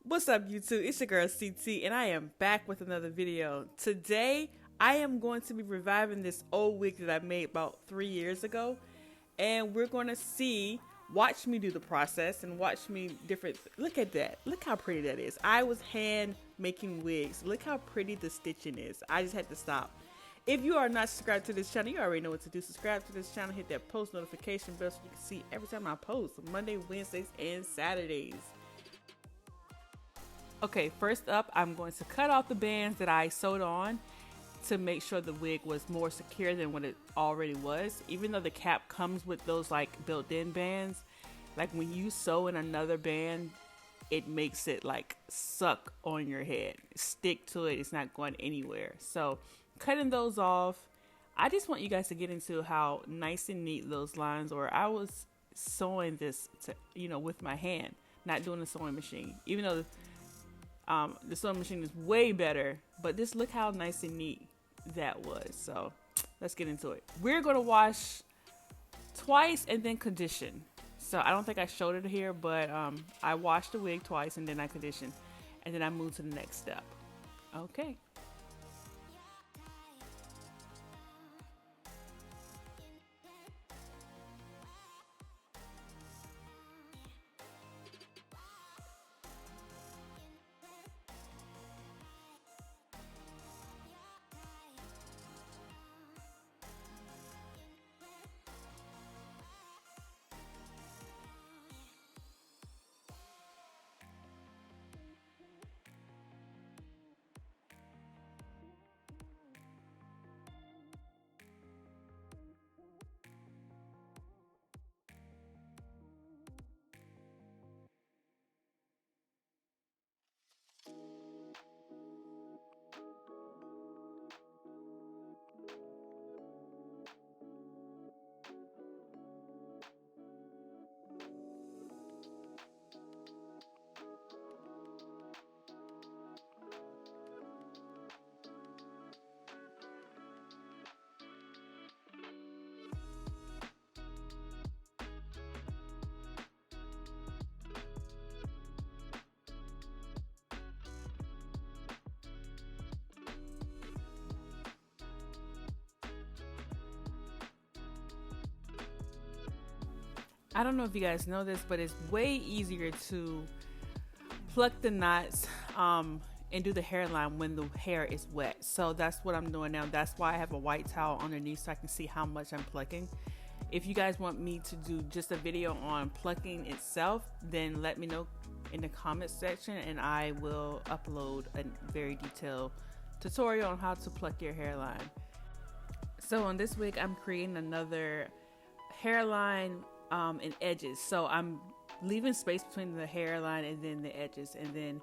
What's up, YouTube? It's your girl CT, and I am back with another video. Today, I am going to be reviving this old wig that I made about 3 years ago, and we're going to watch me do the process and watch me look at that. Look how pretty that is. I was hand making wigs. Look how pretty the stitching is. I just had to stop. If you are not subscribed to this channel, you already know what to do. Subscribe to this channel, hit that post notification bell so you can see every time I post, Monday, Wednesdays, and Saturdays. Okay, first up, I'm going to cut off the bands that I sewed on to make sure the wig was more secure than what it already was. Even though the cap comes with those like built-in bands, like when you sew in another band, it makes it like suck on your head, stick to it, it's not going anywhere. So cutting those off, I just want you guys to get into how nice and neat those lines were. I was sewing this with my hand, not doing a sewing machine, even though the sewing machine is way better, but just look how nice and neat that was. So let's get into it. We're gonna wash twice and then condition. So I don't think I showed it here, but I washed the wig twice and then I conditioned, and then I moved to the next step. Okay. I don't know if you guys know this, but it's way easier to pluck the knots and do the hairline when the hair is wet. So that's what I'm doing now. That's why I have a white towel underneath so I can see how much I'm plucking. If you guys want me to do just a video on plucking itself, then let me know in the comment section and I will upload a very detailed tutorial on how to pluck your hairline. So on this wig, I'm creating another hairline and edges. So I'm leaving space between the hairline and then the edges, and then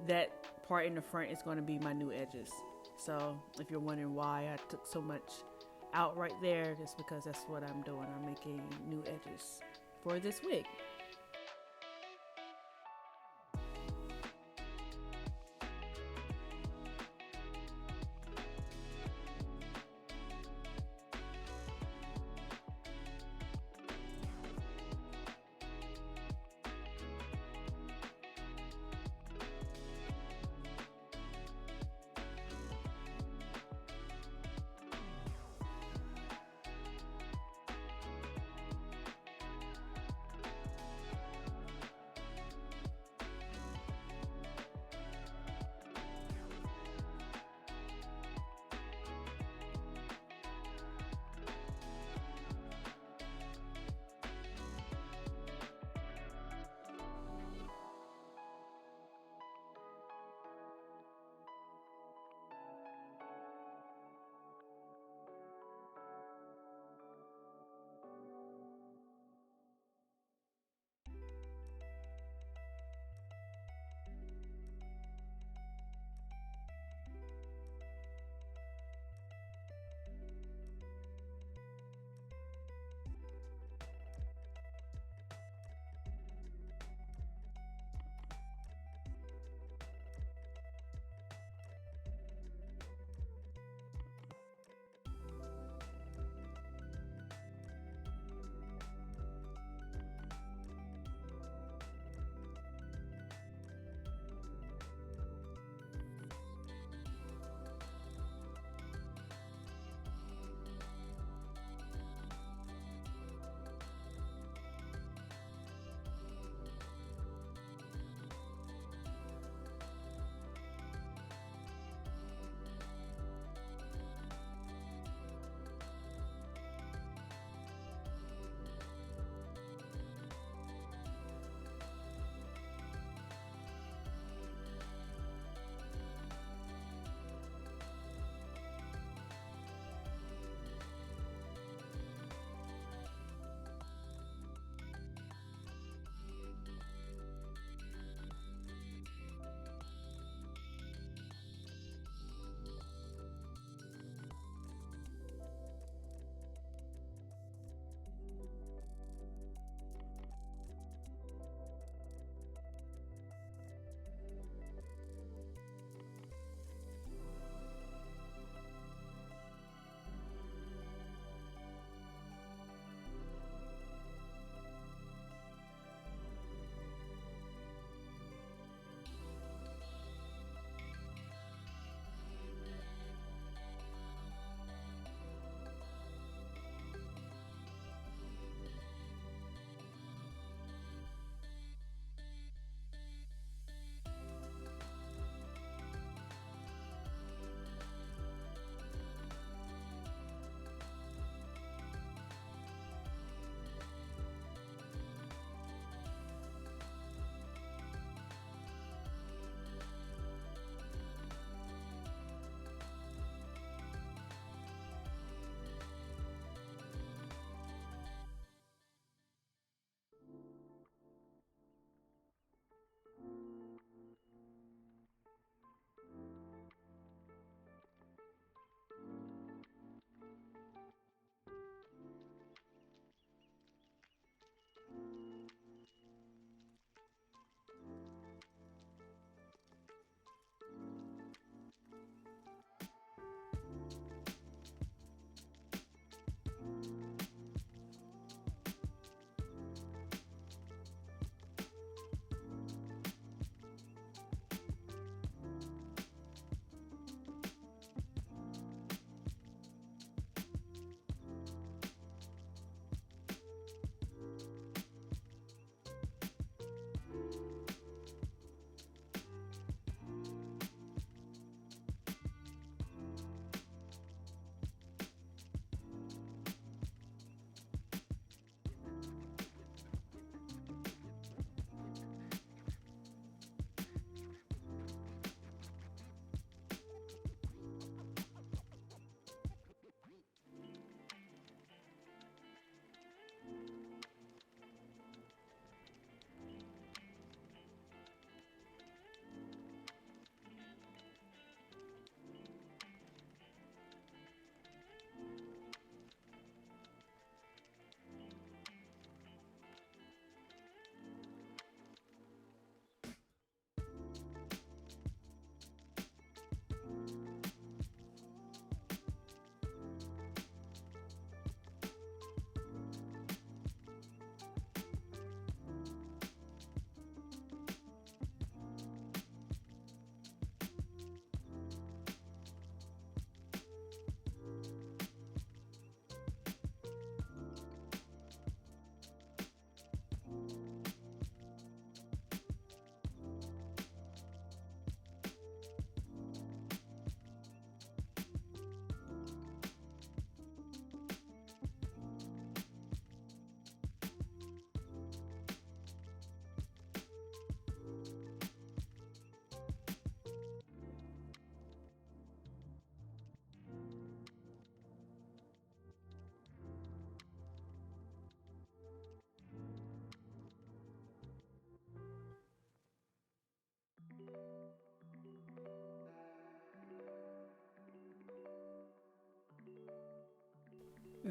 that part in the front is going to be my new edges. So if you're wondering why I took so much out right there, just because that's what I'm doing. I'm making new edges for this wig.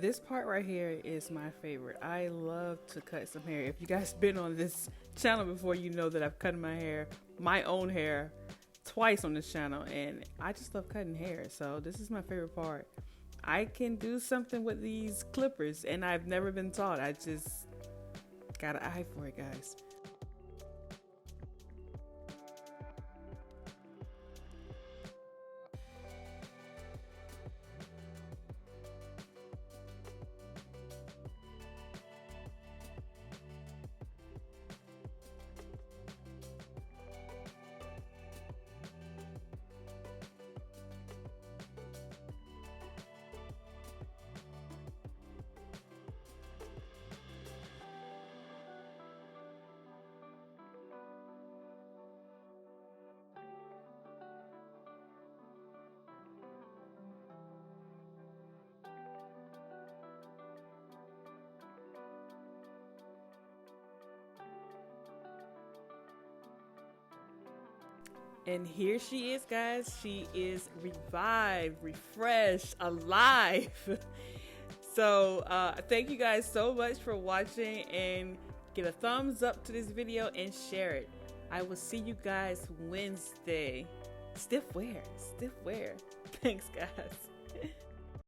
This part right here is my favorite. I love to cut some hair. If you guys been on this channel before, you know that I've cut my hair, my own hair, twice on this channel, and I just love cutting hair. So this is my favorite part. I can do something with these clippers, and I've never been taught. I just got an eye for it, guys. And here she is, guys. She is revived, refreshed, alive. So thank you guys so much for watching, and give a thumbs up to this video and share it. I will see you guys Wednesday. Stiff wear. Thanks, guys.